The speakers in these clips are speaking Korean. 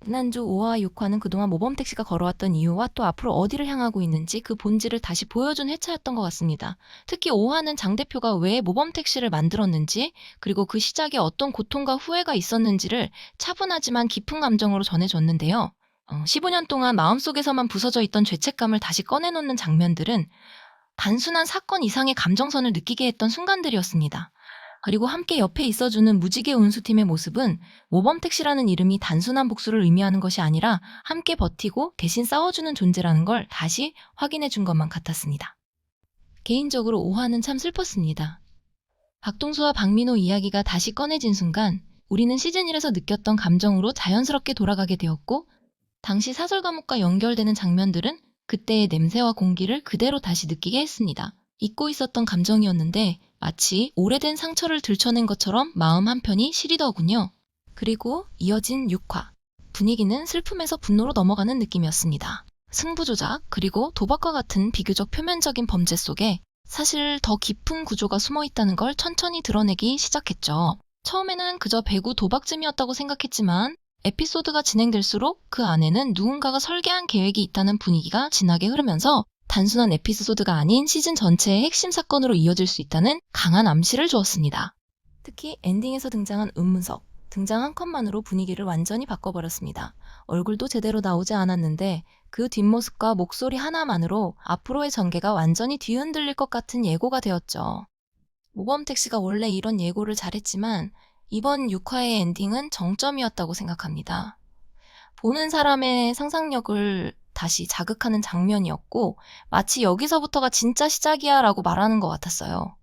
지난주 5화와 6화는 그동안 모범택시가 걸어왔던 이유와 또 앞으로 어디를 향하고 있는지 그 본질을 다시 보여준 회차였던 것 같습니다. 특히 5화는 장 대표가 왜 모범택시를 만들었는지, 그리고 그 시작에 어떤 고통과 후회가 있었는지를 차분하지만 깊은 감정으로 전해줬는데요. 15년 동안 마음속에서만 부서져 있던 죄책감을 다시 꺼내놓는 장면들은 단순한 사건 이상의 감정선을 느끼게 했던 순간들이었습니다. 그리고 함께 옆에 있어주는 무지개 운수팀의 모습은 모범택시라는 이름이 단순한 복수를 의미하는 것이 아니라 함께 버티고 대신 싸워주는 존재라는 걸 다시 확인해 준 것만 같았습니다. 개인적으로 5화는 참 슬펐습니다. 박동수와 박민호 이야기가 다시 꺼내진 순간 우리는 시즌 1에서 느꼈던 감정으로 자연스럽게 돌아가게 되었고, 당시 사설 과목과 연결되는 장면들은 그때의 냄새와 공기를 그대로 다시 느끼게 했습니다. 잊고 있었던 감정이었는데 마치 오래된 상처를 들춰낸 것처럼 마음 한편이 시리더군요. 그리고 이어진 6화. 분위기는 슬픔에서 분노로 넘어가는 느낌이었습니다. 승부조작 그리고 도박과 같은 비교적 표면적인 범죄 속에 사실 더 깊은 구조가 숨어있다는 걸 천천히 드러내기 시작했죠. 처음에는 그저 배구 도박쯤이었다고 생각했지만 에피소드가 진행될수록 그 안에는 누군가가 설계한 계획이 있다는 분위기가 진하게 흐르면서 단순한 에피소드가 아닌 시즌 전체의 핵심 사건으로 이어질 수 있다는 강한 암시를 주었습니다. 특히 엔딩에서 등장한 은문석, 등장 한 컷만으로 분위기를 완전히 바꿔버렸습니다. 얼굴도 제대로 나오지 않았는데 그 뒷모습과 목소리 하나만으로 앞으로의 전개가 완전히 뒤흔들릴 것 같은 예고가 되었죠. 모범택시가 원래 이런 예고를 잘했지만 이번 6화의 엔딩은 정점이었다고 생각합니다. 보는 사람의 상상력을 다시 자극하는 장면이었고 마치 여기서부터가 진짜 시작이야 라고 말하는 것 같았어요.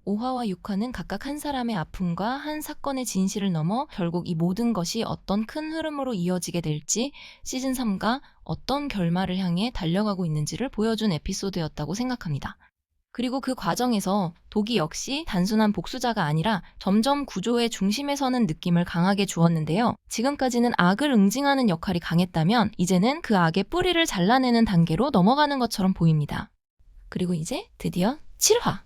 5화와 6화는 각각 한 사람의 아픔과 한 사건의 진실을 넘어 결국 이 모든 것이 어떤 큰 흐름으로 이어지게 될지 시즌 3가 어떤 결말을 향해 달려가고 있는지를 보여준 에피소드였다고 생각합니다. 그리고 그 과정에서 독이 역시 단순한 복수자가 아니라 점점 구조의 중심에 서는 느낌을 강하게 주었는데요. 지금까지는 악을 응징하는 역할이 강했다면 이제는 그 악의 뿌리를 잘라내는 단계로 넘어가는 것처럼 보입니다. 그리고 이제 드디어 7화.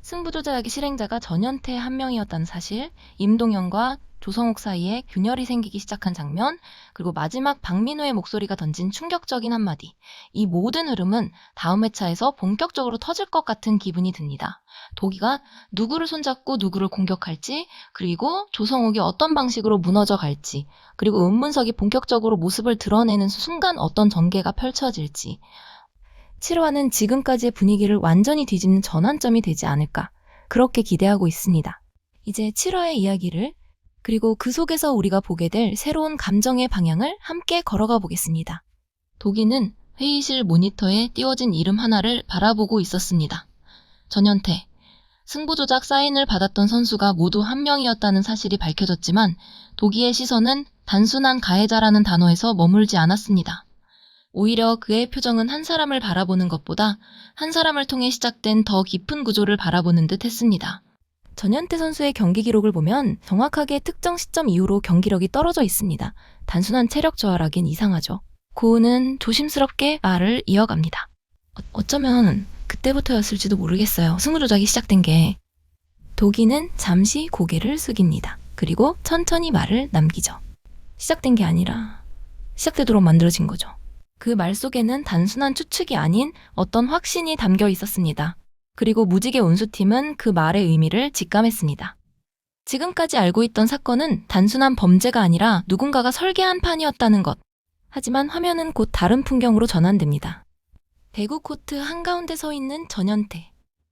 승부조작의 실행자가 전현태 한 명이었다는 사실, 임동현과 조성욱 사이에 균열이 생기기 시작한 장면, 그리고 마지막 박민호의 목소리가 던진 충격적인 한마디. 이 모든 흐름은 다음 회차에서 본격적으로 터질 것 같은 기분이 듭니다. 도기가 누구를 손잡고 누구를 공격할지, 그리고 조성욱이 어떤 방식으로 무너져 갈지, 그리고 은문석이 본격적으로 모습을 드러내는 순간 어떤 전개가 펼쳐질지. 7화는 지금까지의 분위기를 완전히 뒤집는 전환점이 되지 않을까, 그렇게 기대하고 있습니다. 이제 7화의 이야기를, 그리고 그 속에서 우리가 보게 될 새로운 감정의 방향을 함께 걸어가 보겠습니다. 도기는 회의실 모니터에 띄워진 이름 하나를 바라보고 있었습니다. 전현태. 승부조작 사인을 받았던 선수가 모두 한 명이었다는 사실이 밝혀졌지만 도기의 시선은 단순한 가해자라는 단어에서 머물지 않았습니다. 오히려 그의 표정은 한 사람을 바라보는 것보다 한 사람을 통해 시작된 더 깊은 구조를 바라보는 듯 했습니다. 전현태 선수의 경기 기록을 보면 정확하게 특정 시점 이후로 경기력이 떨어져 있습니다. 단순한 체력 저하라긴 이상하죠. 고은은 조심스럽게 말을 이어갑니다. 어쩌면 그때부터였을지도 모르겠어요. 승부조작이 시작된 게. 도기는 잠시 고개를 숙입니다. 그리고 천천히 말을 남기죠. 시작된 게 아니라 시작되도록 만들어진 거죠. 그 말 속에는 단순한 추측이 아닌 어떤 확신이 담겨 있었습니다. 그리고 무지개 운수팀은 그 말의 의미를 직감했습니다. 지금까지 알고 있던 사건은 단순한 범죄가 아니라 누군가가 설계한 판이었다는 것. 하지만 화면은 곧 다른 풍경으로 전환됩니다. 배구 코트 한가운데 서 있는 전현태.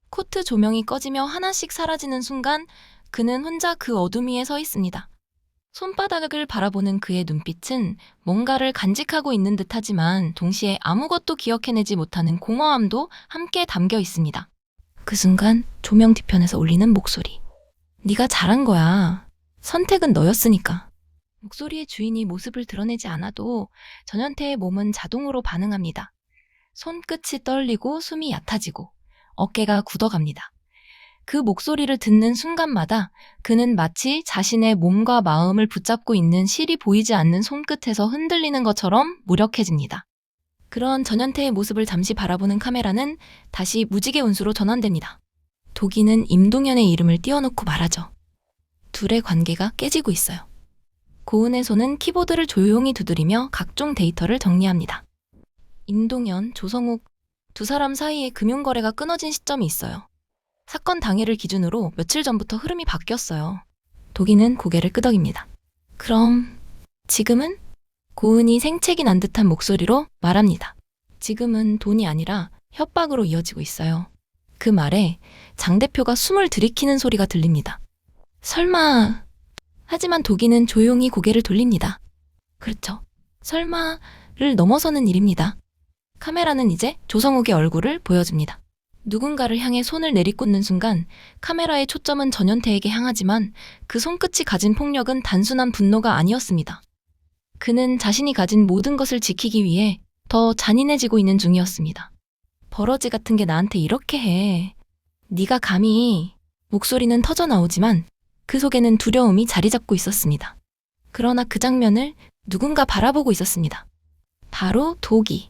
코트 조명이 꺼지며 하나씩 사라지는 순간 그는 혼자 그 어둠 위에 서 있습니다. 손바닥을 바라보는 그의 눈빛은 뭔가를 간직하고 있는 듯하지만 동시에 아무것도 기억해내지 못하는 공허함도 함께 담겨 있습니다. 그 순간 조명 뒤편에서 울리는 목소리. 네가 잘한 거야. 선택은 너였으니까. 목소리의 주인이 모습을 드러내지 않아도 전현태의 몸은 자동으로 반응합니다. 손끝이 떨리고 숨이 얕아지고 어깨가 굳어갑니다. 그 목소리를 듣는 순간마다 그는 마치 자신의 몸과 마음을 붙잡고 있는 실이 보이지 않는 손끝에서 흔들리는 것처럼 무력해집니다. 그런 전현태의 모습을 잠시 바라보는 카메라는 다시 무지개 운수로 전환됩니다. 도기는 임동현의 이름을 띄워놓고 말하죠. 둘의 관계가 깨지고 있어요. 고은의 손은 키보드를 조용히 두드리며 각종 데이터를 정리합니다. 임동현, 조성욱 두 사람 사이에 금융거래가 끊어진 시점이 있어요. 사건 당일을 기준으로 며칠 전부터 흐름이 바뀌었어요. 도기는 고개를 끄덕입니다. 그럼 지금은? 고은이 생채기 난 듯한 목소리로 말합니다. 지금은 돈이 아니라 협박으로 이어지고 있어요. 그 말에 장 대표가 숨을 들이키는 소리가 들립니다. 설마... 하지만 도기는 조용히 고개를 돌립니다. 그렇죠. 설마를 넘어서는 일입니다. 카메라는 이제 조성욱의 얼굴을 보여줍니다. 누군가를 향해 손을 내리꽂는 순간 카메라의 초점은 전현태에게 향하지만 그 손끝이 가진 폭력은 단순한 분노가 아니었습니다. 그는 자신이 가진 모든 것을 지키기 위해 더 잔인해지고 있는 중이었습니다. 버러지 같은 게 나한테 이렇게 해. 네가 감히... 목소리는 터져나오지만 그 속에는 두려움이 자리 잡고 있었습니다. 그러나 그 장면을 누군가 바라보고 있었습니다. 바로 도기.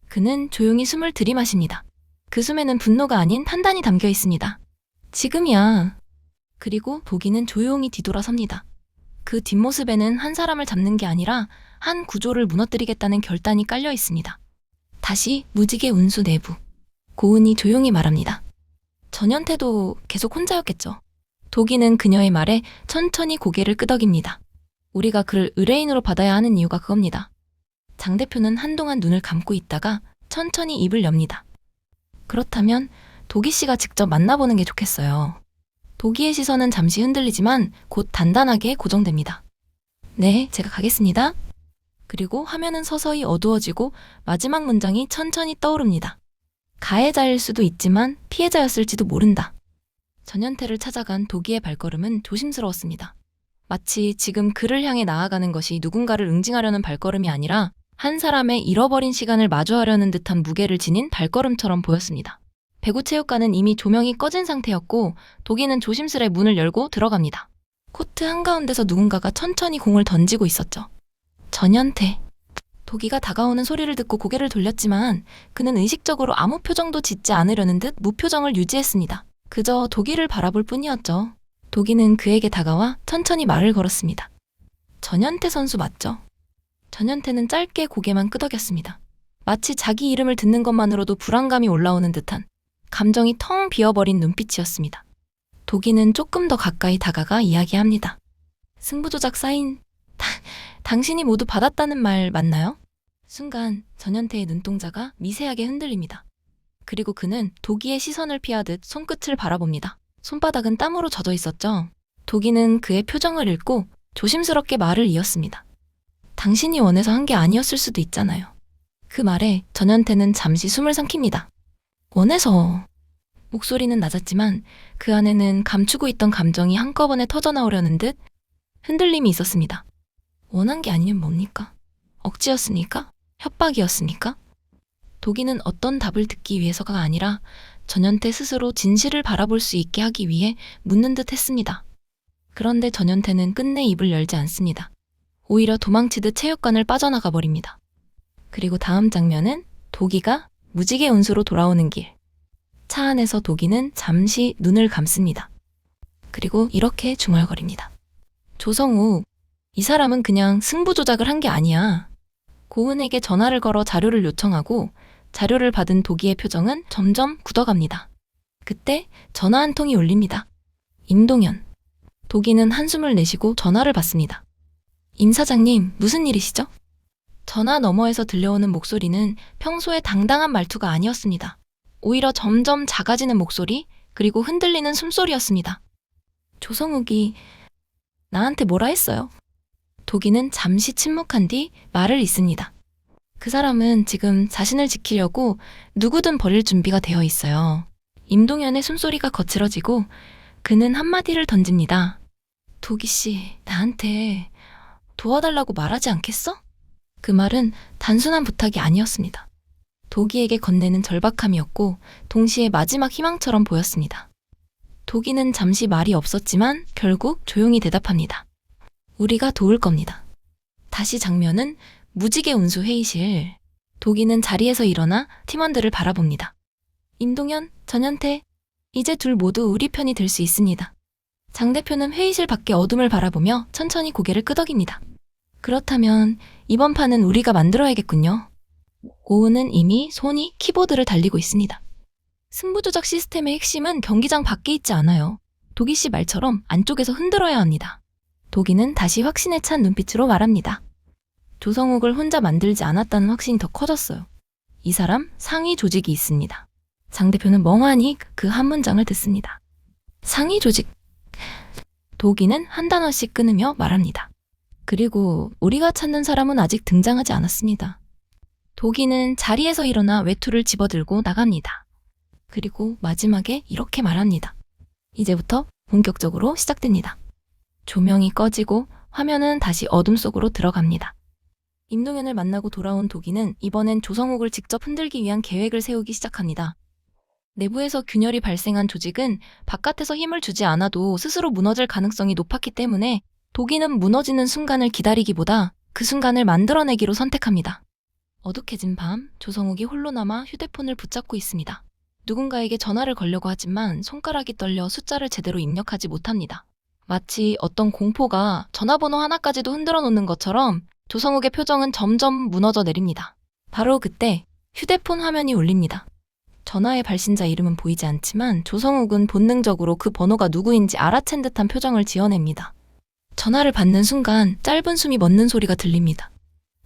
그는 조용히 숨을 들이마십니다. 그 숨에는 분노가 아닌 판단이 담겨 있습니다. 지금이야. 그리고 도기는 조용히 뒤돌아섭니다. 그 뒷모습에는 한 사람을 잡는 게 아니라 한 구조를 무너뜨리겠다는 결단이 깔려 있습니다. 다시 무지개 운수 내부. 고은이 조용히 말합니다. 전현태도 계속 혼자였겠죠. 도기는 그녀의 말에 천천히 고개를 끄덕입니다. 우리가 그를 의뢰인으로 받아야 하는 이유가 그겁니다. 장 대표는 한동안 눈을 감고 있다가 천천히 입을 엽니다. 그렇다면 도기 씨가 직접 만나보는 게 좋겠어요. 도기의 시선은 잠시 흔들리지만 곧 단단하게 고정됩니다. 네, 제가 가겠습니다. 그리고 화면은 서서히 어두워지고 마지막 문장이 천천히 떠오릅니다. 가해자일 수도 있지만 피해자였을지도 모른다. 전현태를 찾아간 도기의 발걸음은 조심스러웠습니다. 마치 지금 그를 향해 나아가는 것이 누군가를 응징하려는 발걸음이 아니라 한 사람의 잃어버린 시간을 마주하려는 듯한 무게를 지닌 발걸음처럼 보였습니다. 배구체육관은 이미 조명이 꺼진 상태였고 도기는 조심스레 문을 열고 들어갑니다. 코트 한가운데서 누군가가 천천히 공을 던지고 있었죠. 전현태. 도기가 다가오는 소리를 듣고 고개를 돌렸지만 그는 의식적으로 아무 표정도 짓지 않으려는 듯 무표정을 유지했습니다. 그저 도기를 바라볼 뿐이었죠. 도기는 그에게 다가와 천천히 말을 걸었습니다. 전현태 선수 맞죠? 전현태는 짧게 고개만 끄덕였습니다. 마치 자기 이름을 듣는 것만으로도 불안감이 올라오는 듯한 감정이 텅 비어버린 눈빛이었습니다. 도기는 조금 더 가까이 다가가 이야기합니다. 승부조작 사인, 당신이 모두 받았다는 말 맞나요? 순간 전현태의 눈동자가 미세하게 흔들립니다. 그리고 그는 도기의 시선을 피하듯 손끝을 바라봅니다. 손바닥은 땀으로 젖어 있었죠. 도기는 그의 표정을 읽고 조심스럽게 말을 이었습니다. 당신이 원해서 한 게 아니었을 수도 있잖아요. 그 말에 전현태는 잠시 숨을 삼킵니다. 원해서... 목소리는 낮았지만 그 안에는 감추고 있던 감정이 한꺼번에 터져나오려는 듯 흔들림이 있었습니다. 원한 게 아니면 뭡니까? 억지였습니까? 협박이었습니까? 도기는 어떤 답을 듣기 위해서가 아니라 전현태 스스로 진실을 바라볼 수 있게 하기 위해 묻는 듯 했습니다. 그런데 전현태는 끝내 입을 열지 않습니다. 오히려 도망치듯 체육관을 빠져나가 버립니다. 그리고 다음 장면은 도기가 무지개 운수로 돌아오는 길. 차 안에서 도기는 잠시 눈을 감습니다. 그리고 이렇게 중얼거립니다. 조성욱, 이 사람은 그냥 승부 조작을 한 게 아니야. 고은에게 전화를 걸어 자료를 요청하고 자료를 받은 도기의 표정은 점점 굳어갑니다. 그때 전화 한 통이 울립니다. 임동현. 도기는 한숨을 내쉬고 전화를 받습니다. 임 사장님, 무슨 일이시죠? 전화 너머에서 들려오는 목소리는 평소의 당당한 말투가 아니었습니다. 오히려 점점 작아지는 목소리, 그리고 흔들리는 숨소리였습니다. 조성욱이 나한테 뭐라 했어요? 도기는 잠시 침묵한 뒤 말을 잇습니다. 그 사람은 지금 자신을 지키려고 누구든 버릴 준비가 되어 있어요. 임동현의 숨소리가 거칠어지고 그는 한마디를 던집니다. 도기씨, 나한테 도와달라고 말하지 않겠어? 그 말은 단순한 부탁이 아니었습니다. 도기에게 건네는 절박함이었고 동시에 마지막 희망처럼 보였습니다. 도기는 잠시 말이 없었지만 결국 조용히 대답합니다. 우리가 도울 겁니다. 다시 장면은 무지개 운수 회의실. 도기는 자리에서 일어나 팀원들을 바라봅니다. 임동현, 전현태, 이제 둘 모두 우리 편이 될 수 있습니다. 장 대표는 회의실 밖의 어둠을 바라보며 천천히 고개를 끄덕입니다. 그렇다면 이번 판은 우리가 만들어야겠군요. 고은은 이미 손이 키보드를 달리고 있습니다. 승부조작 시스템의 핵심은 경기장 밖에 있지 않아요. 도기 씨 말처럼 안쪽에서 흔들어야 합니다. 도기는 다시 확신에 찬 눈빛으로 말합니다. 조성욱을 혼자 만들지 않았다는 확신이 더 커졌어요. 이 사람 상위 조직이 있습니다. 장 대표는 멍하니 그 한 문장을 듣습니다. 상위 조직. 도기는 한 단어씩 끊으며 말합니다. 그리고 우리가 찾는 사람은 아직 등장하지 않았습니다. 도기는 자리에서 일어나 외투를 집어들고 나갑니다. 그리고 마지막에 이렇게 말합니다. 이제부터 본격적으로 시작됩니다. 조명이 꺼지고 화면은 다시 어둠 속으로 들어갑니다. 임동현을 만나고 돌아온 도기는 이번엔 조성욱을 직접 흔들기 위한 계획을 세우기 시작합니다. 내부에서 균열이 발생한 조직은 바깥에서 힘을 주지 않아도 스스로 무너질 가능성이 높았기 때문에 도기는 무너지는 순간을 기다리기보다 그 순간을 만들어내기로 선택합니다. 어둑해진 밤, 조성욱이 홀로 남아 휴대폰을 붙잡고 있습니다. 누군가에게 전화를 걸려고 하지만 손가락이 떨려 숫자를 제대로 입력하지 못합니다. 마치 어떤 공포가 전화번호 하나까지도 흔들어 놓는 것처럼 조성욱의 표정은 점점 무너져 내립니다. 바로 그때 휴대폰 화면이 울립니다. 전화의 발신자 이름은 보이지 않지만 조성욱은 본능적으로 그 번호가 누구인지 알아챈 듯한 표정을 지어냅니다. 전화를 받는 순간 짧은 숨이 멎는 소리가 들립니다.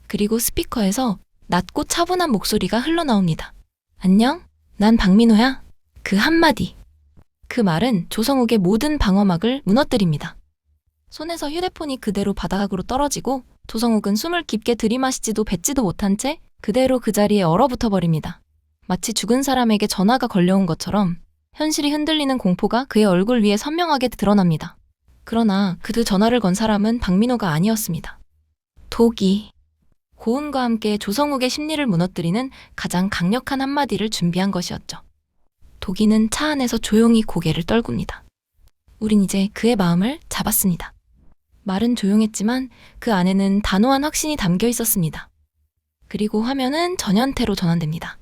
그리고 스피커에서 낮고 차분한 목소리가 흘러나옵니다. 안녕? 난 박민호야. 그 한마디. 그 말은 조성욱의 모든 방어막을 무너뜨립니다. 손에서 휴대폰이 그대로 바닥으로 떨어지고 조성욱은 숨을 깊게 들이마시지도 뱉지도 못한 채 그대로 그 자리에 얼어붙어 버립니다. 마치 죽은 사람에게 전화가 걸려온 것처럼 현실이 흔들리는 공포가 그의 얼굴 위에 선명하게 드러납니다. 그러나 그 전화를 건 사람은 박민호가 아니었습니다. 도기. 고은과 함께 조성욱의 심리를 무너뜨리는 가장 강력한 한마디를 준비한 것이었죠. 도기는 차 안에서 조용히 고개를 떨굽니다. 우린 이제 그의 마음을 잡았습니다. 말은 조용했지만 그 안에는 단호한 확신이 담겨 있었습니다. 그리고 화면은 전현태로 전환됩니다.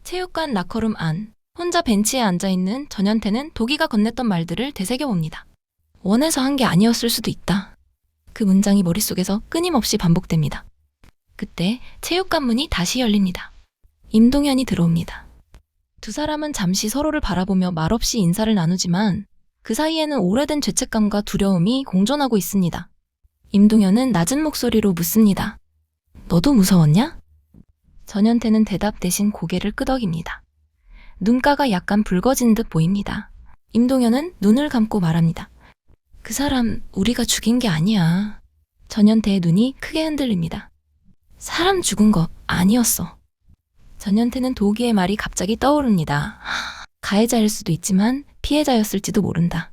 체육관 라커룸 안, 혼자 벤치에 앉아있는 전현태는 도기가 건넸던 말들을 되새겨봅니다. 원해서 한 게 아니었을 수도 있다. 그 문장이 머릿속에서 끊임없이 반복됩니다. 그때 체육관 문이 다시 열립니다. 임동현이 들어옵니다. 두 사람은 잠시 서로를 바라보며 말없이 인사를 나누지만 그 사이에는 오래된 죄책감과 두려움이 공존하고 있습니다. 임동현은 낮은 목소리로 묻습니다. 너도 무서웠냐? 전현태는 대답 대신 고개를 끄덕입니다. 눈가가 약간 붉어진 듯 보입니다. 임동현은 눈을 감고 말합니다. 그 사람 우리가 죽인 게 아니야. 전현태의 눈이 크게 흔들립니다. 사람 죽은 거 아니었어. 전현태는 도기의 말이 갑자기 떠오릅니다. 가해자일 수도 있지만 피해자였을지도 모른다.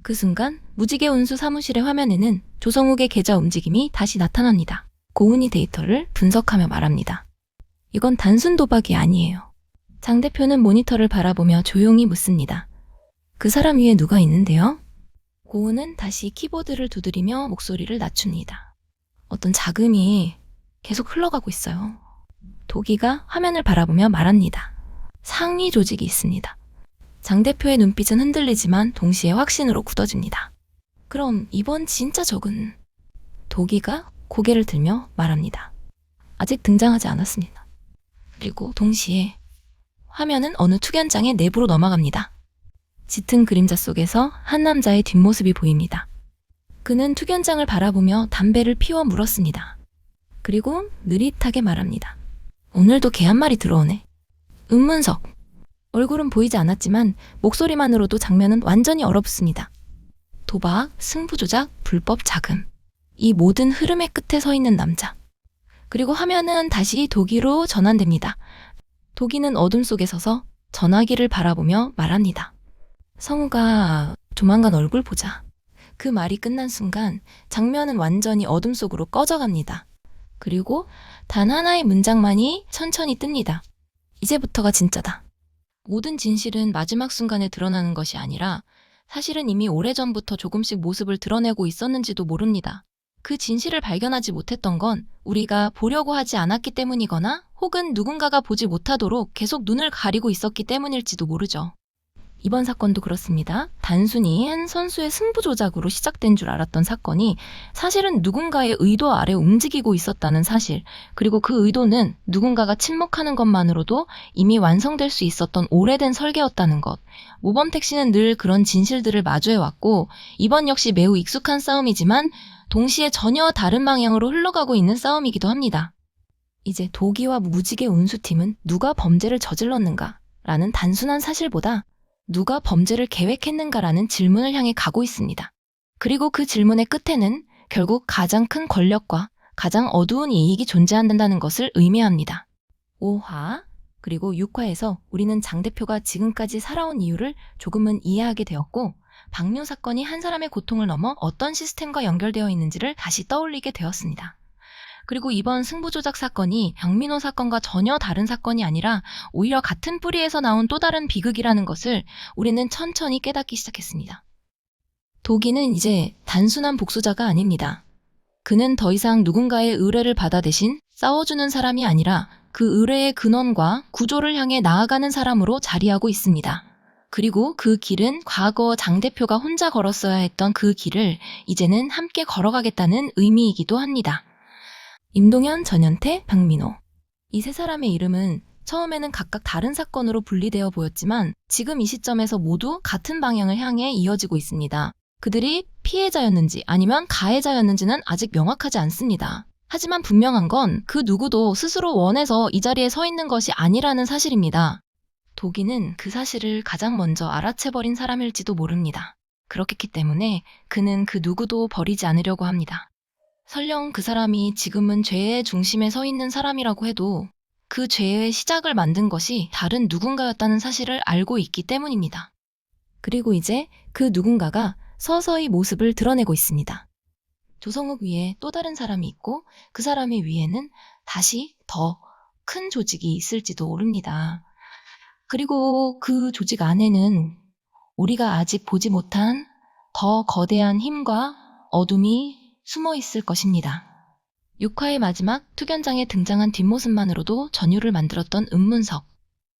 그 순간 무지개 운수 사무실의 화면에는 조성욱의 계좌 움직임이 다시 나타납니다. 고은이 데이터를 분석하며 말합니다. 이건 단순 도박이 아니에요. 장 대표는 모니터를 바라보며 조용히 묻습니다. 그 사람 위에 누가 있는데요? 고은은 다시 키보드를 두드리며 목소리를 낮춥니다. 어떤 자금이 계속 흘러가고 있어요. 도기가 화면을 바라보며 말합니다. 상위 조직이 있습니다. 장 대표의 눈빛은 흔들리지만 동시에 확신으로 굳어집니다. 그럼 이번 진짜 적은 도기가 고개를 들며 말합니다. 아직 등장하지 않았습니다. 그리고 동시에 화면은 어느 투견장의 내부로 넘어갑니다. 짙은 그림자 속에서 한 남자의 뒷모습이 보입니다. 그는 투견장을 바라보며 담배를 피워 물었습니다. 그리고 느릿하게 말합니다. 오늘도 개 한 마리 들어오네. 은문석. 얼굴은 보이지 않았지만 목소리만으로도 장면은 완전히 얼어붙습니다. 도박, 승부조작, 불법 자금. 이 모든 흐름의 끝에 서 있는 남자. 그리고 화면은 다시 도기로 전환됩니다. 도기는 어둠 속에 서서 전화기를 바라보며 말합니다. 성우가 조만간 얼굴 보자. 그 말이 끝난 순간 장면은 완전히 어둠 속으로 꺼져갑니다. 그리고 단 하나의 문장만이 천천히 뜹니다. 이제부터가 진짜다. 모든 진실은 마지막 순간에 드러나는 것이 아니라 사실은 이미 오래전부터 조금씩 모습을 드러내고 있었는지도 모릅니다. 그 진실을 발견하지 못했던 건 우리가 보려고 하지 않았기 때문이거나 혹은 누군가가 보지 못하도록 계속 눈을 가리고 있었기 때문일지도 모르죠. 이번 사건도 그렇습니다. 단순히 한 선수의 승부 조작으로 시작된 줄 알았던 사건이 사실은 누군가의 의도 아래 움직이고 있었다는 사실, 그리고 그 의도는 누군가가 침묵하는 것만으로도 이미 완성될 수 있었던 오래된 설계였다는 것. 모범택 씨는 늘 그런 진실들을 마주해왔고 이번 역시 매우 익숙한 싸움이지만 동시에 전혀 다른 방향으로 흘러가고 있는 싸움이기도 합니다. 이제 도기와 무지개 운수팀은 누가 범죄를 저질렀는가 라는 단순한 사실보다 누가 범죄를 계획했는가라는 질문을 향해 가고 있습니다. 그리고 그 질문의 끝에는 결국 가장 큰 권력과 가장 어두운 이익이 존재한다는 것을 의미합니다. 5화 그리고 6화에서 우리는 장 대표가 지금까지 살아온 이유를 조금은 이해하게 되었고 박묘 사건이 한 사람의 고통을 넘어 어떤 시스템과 연결되어 있는지를 다시 떠올리게 되었습니다. 그리고 이번 승부조작 사건이 박민호 사건과 전혀 다른 사건이 아니라 오히려 같은 뿌리에서 나온 또 다른 비극이라는 것을 우리는 천천히 깨닫기 시작했습니다. 도기는 이제 단순한 복수자가 아닙니다. 그는 더 이상 누군가의 의뢰를 받아 대신 싸워주는 사람이 아니라 그 의뢰의 근원과 구조를 향해 나아가는 사람으로 자리하고 있습니다. 그리고 그 길은 과거 장 대표가 혼자 걸었어야 했던 그 길을 이제는 함께 걸어가겠다는 의미이기도 합니다. 임동현, 전현태, 박민호. 이 세 사람의 이름은 처음에는 각각 다른 사건으로 분리되어 보였지만 지금 이 시점에서 모두 같은 방향을 향해 이어지고 있습니다. 그들이 피해자였는지 아니면 가해자였는지는 아직 명확하지 않습니다. 하지만 분명한 건 그 누구도 스스로 원해서 이 자리에 서 있는 것이 아니라는 사실입니다. 도기는 그 사실을 가장 먼저 알아채버린 사람일지도 모릅니다. 그렇기 때문에 그는 그 누구도 버리지 않으려고 합니다. 설령 그 사람이 지금은 죄의 중심에 서 있는 사람이라고 해도 그 죄의 시작을 만든 것이 다른 누군가였다는 사실을 알고 있기 때문입니다. 그리고 이제 그 누군가가 서서히 모습을 드러내고 있습니다. 조성욱 위에 또 다른 사람이 있고 그 사람의 위에는 다시 더 큰 조직이 있을지도 모릅니다. 그리고 그 조직 안에는 우리가 아직 보지 못한 더 거대한 힘과 어둠이 숨어 있을 것입니다. 6화의 마지막 투견장에 등장한 뒷모습만으로도 전율을 만들었던 은문석.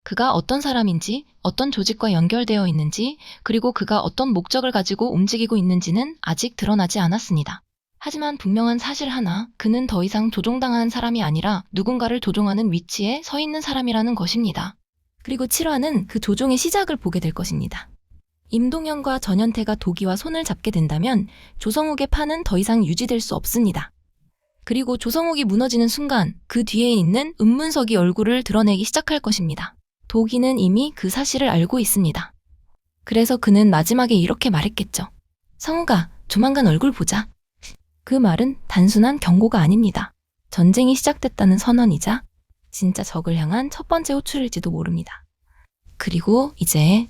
그가 어떤 사람인지, 어떤 조직과 연결되어 있는지, 그리고 그가 어떤 목적을 가지고 움직이고 있는지는 아직 드러나지 않았습니다. 하지만 분명한 사실 하나, 그는 더 이상 조종당하는 사람이 아니라 누군가를 조종하는 위치에 서 있는 사람이라는 것입니다. 그리고 7화는 그 조종의 시작을 보게 될 것입니다. 임동현과 전현태가 도기와 손을 잡게 된다면 조성욱의 판은 더 이상 유지될 수 없습니다. 그리고 조성욱이 무너지는 순간 그 뒤에 있는 은문석이 얼굴을 드러내기 시작할 것입니다. 도기는 이미 그 사실을 알고 있습니다. 그래서 그는 마지막에 이렇게 말했겠죠. 성우가 조만간 얼굴 보자. 그 말은 단순한 경고가 아닙니다. 전쟁이 시작됐다는 선언이자 진짜 적을 향한 첫 번째 호출일지도 모릅니다. 그리고 이제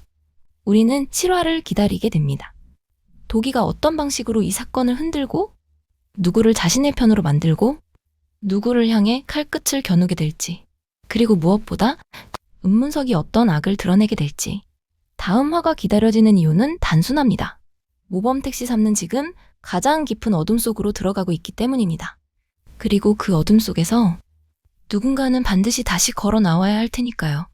우리는 7화를 기다리게 됩니다. 도기가 어떤 방식으로 이 사건을 흔들고 누구를 자신의 편으로 만들고 누구를 향해 칼끝을 겨누게 될지, 그리고 무엇보다 은문석이 어떤 악을 드러내게 될지. 다음 화가 기다려지는 이유는 단순합니다. 모범택시 3는 지금 가장 깊은 어둠 속으로 들어가고 있기 때문입니다. 그리고 그 어둠 속에서 누군가는 반드시 다시 걸어 나와야 할 테니까요.